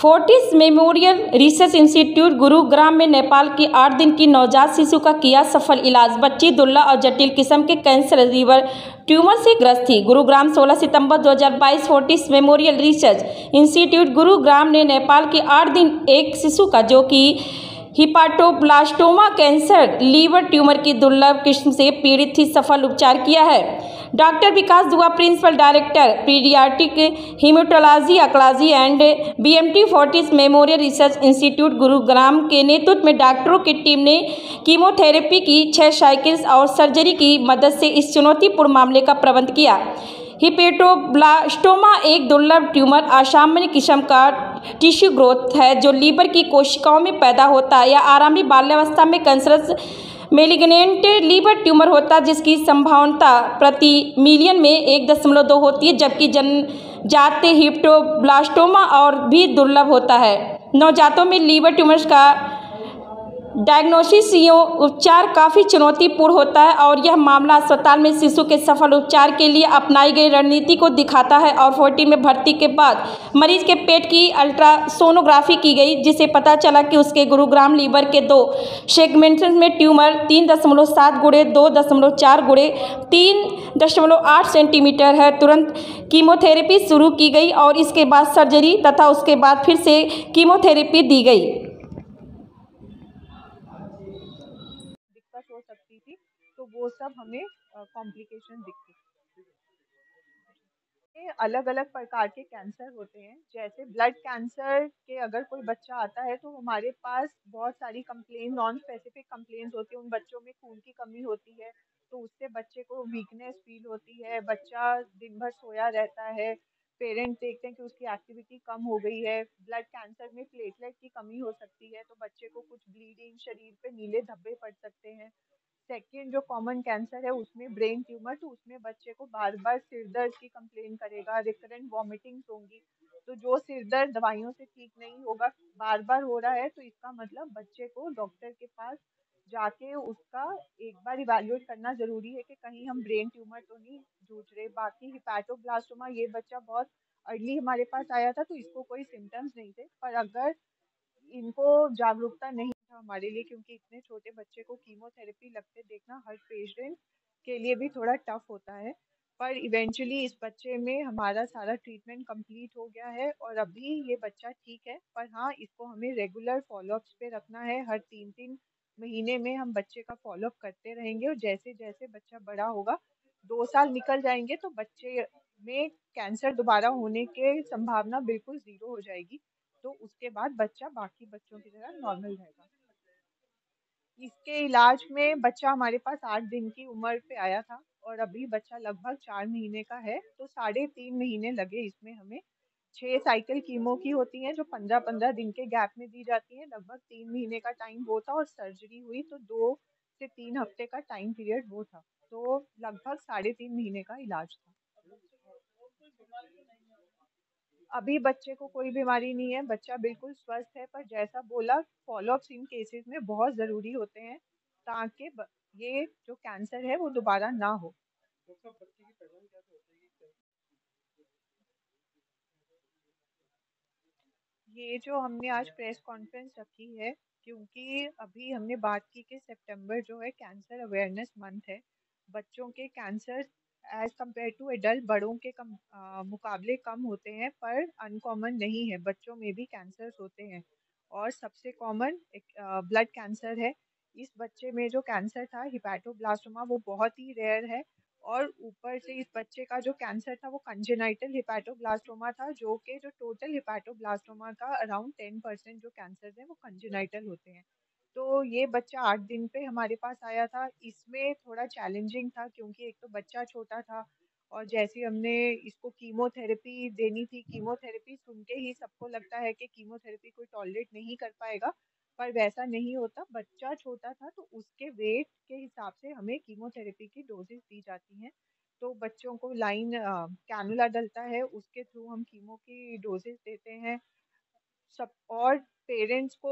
Fortis Memorial Research Institute Gurugram में नेपाल की 8 दिन की नवजात शिशु का किया सफल इलाज। बच्ची दुर्लभ और जटिल किस्म के कैंसर लीवर ट्यूमर से ग्रस्त थी। गुरुग्राम 16 सितंबर 2022। Fortis Memorial Research Institute Gurugram ने नेपाल की 8 दिन एक शिशु का जो कि हिपाटोब्लास्टोमा कैंसर लीवर ट्यूमर की दुर्लभ किस्म से पीड़ित थी, सफल उपचार किया है। Doctor Vikas Dua, principal director paediatric haematology oncology and BMT Fortis Memorial Research Institute Gurugram के नेतृत्व में डॉक्टरों की टीम ने कीमोथेरेपी की 6 साइकिल्स और सर्जरी की मदद से इस चुनौतीपूर्ण मामले का प्रबंध किया। हिपेटोब्लास्टोमा एक दुर्लभ ट्यूमर असामान्य किस्म का टिश्यू ग्रोथ है जो लीवर की कोशिकाओं में पैदा होता है या आरंभिक बाल्यावस्था में कैंसरस मेलिग्नेंट लीवर ट्यूमर होता है, जिसकी संभावना प्रति मिलियन में 1.2 होती है, जबकि जन्मजात हिपेटोब्लास्टोमा और भी दुर्लभ होता है। नवजातों में लीवर ट्यूमर्स का डायग्नोसिस या उपचार काफ़ी चुनौतीपूर्ण होता है और यह मामला अस्पताल में शिशु के सफल उपचार के लिए अपनाई गई रणनीति को दिखाता है। और 40 में भर्ती के बाद मरीज के पेट की अल्ट्रासोनोग्राफी की गई, जिसे पता चला कि उसके गुरुग्राम लीवर के 2 सेगमेंट्स में ट्यूमर 3.7 गुणे 2.4 गुणे 3.8 सेंटीमीटर है। तुरंत कीमोथेरेपी शुरू की गई और इसके बाद सर्जरी तथा उसके बाद फिर से कीमोथेरेपी दी गई। हो सकती थी, तो वो सब हमें कॉम्प्लिकेशन दिखती। अलग अलग प्रकार के कैंसर होते हैं, जैसे ब्लड कैंसर के अगर कोई बच्चा आता है तो हमारे पास बहुत सारी कंप्लेन, नॉन स्पेसिफिक कंप्लेन्स होती है। उन बच्चों में खून की कमी होती है तो उससे बच्चे को वीकनेस फील होती है, बच्चा दिन भर सोया रहता है, पेरेंट्स देखते हैं कि उसकी एक्टिविटी कम हो गई है। ब्लड कैंसर में प्लेटलेट की कमी हो सकती है तो बच्चे को कुछ ब्लीडिंग, शरीर पे नीले धब्बे पड़ सकते हैं। सेकेंड जो कॉमन कैंसर है उसमें ब्रेन ट्यूमर, तो उसमें बच्चे को बार बार सिर दर्द की कंप्लेन करेगा, रिकरेंट वॉमिटिंग्स होंगी। तो जो सिर दर्द दवाइयों से ठीक नहीं होगा, बार बार हो रहा है, तो इसका मतलब बच्चे को डॉक्टर के पास जाके उसका एक बार इवैल्यूएट करना जरूरी है कि कहीं हम ब्रेन ट्यूमर तो नहीं जूझ रहे। बाकी हिपैटोब्लास्टोमा, ये बच्चा बहुत अर्ली हमारे पास आया था तो इसको कोई सिम्टम्स नहीं थे, पर अगर इनको जागरूकता नहीं था हमारे लिए, क्योंकि इतने छोटे बच्चे को कीमोथेरेपी लगते देखना हर पेशेंट के लिए भी थोड़ा टफ होता है। पर इवेंचुअली इस बच्चे में हमारा सारा ट्रीटमेंट कंप्लीट हो गया है और अभी ये बच्चा ठीक है। पर हाँ, इसको हमें रेगुलर फॉलोअप्स पे रखना है। हर 3-3 महीने में हम बच्चे का फॉलोअप करते रहेंगे और जैसे जैसे बच्चा बड़ा होगा, 2 साल निकल जाएंगे तो बच्चे में कैंसर दोबारा होने की संभावना बिल्कुल 0 हो जाएगी। तो उसके बाद बच्चा बाकी बच्चों की तरह नॉर्मल रहेगा। इसके इलाज में बच्चा हमारे पास 8 दिन की उम्र पे आया था और अभी बच्चा लगभग 4 महीने का है, तो 3.5 महीने लगे इसमें हमें। 6 साइकिल कीमो की होती हैं जो 15-15 दिन के गैप में दी जाती हैं। लगभग 3 महीने का टाइम वो था और सर्जरी हुई तो 2 से 3 हफ्ते का टाइम पीरियड वो था। तो लगभग 3.5 महीने का इलाज था। अभी बच्चे को कोई बीमारी नहीं है, बच्चा बिल्कुल स्वस्थ है, पर जैसा बोला, फॉलोअप्स इन केसेस में बहुत ज़रूरी होते हैं ताकि ये जो कैंसर है वो दोबारा ना हो। ये जो हमने आज प्रेस कॉन्फ्रेंस रखी है, क्योंकि अभी हमने बात की कि सितंबर जो है कैंसर अवेयरनेस मंथ है। बच्चों के cancer as compare to adult बड़ों के मुकाबले कम होते हैं, पर अनकॉमन नहीं है, बच्चों में भी कैंसर होते हैं। और सबसे कॉमन ब्लड कैंसर है। इस बच्चे में जो कैंसर था हिपैटोब्लास्टोमा, वो बहुत ही रेयर है। और ऊपर से इस बच्चे का जो कैंसर था वो कंजेनाइटल हिपैटोब्लास्टोमा था, जो कि जो टोटल हिपैटोब्लास्टोमा का अराउंड 10% जो कैंसर है वो कंजेनाइटल होते हैं। तो ये बच्चा 8 दिन पे हमारे पास आया था। इसमें थोड़ा चैलेंजिंग था क्योंकि एक तो बच्चा छोटा था और जैसे हमने इसको कीमोथेरेपी देनी थी, कीमोथेरेपी सुन के ही सबको लगता है कि कीमोथेरेपी कोई टॉलरेट नहीं कर पाएगा, पर वैसा नहीं होता। बच्चा छोटा था तो उसके वेट के हिसाब से हमें कीमोथेरेपी की डोजेस दी जाती हैं। तो बच्चों को लाइन कैनुला डलता है, उसके थ्रू हम कीमो की डोजेस देते हैं सब। और पेरेंट्स को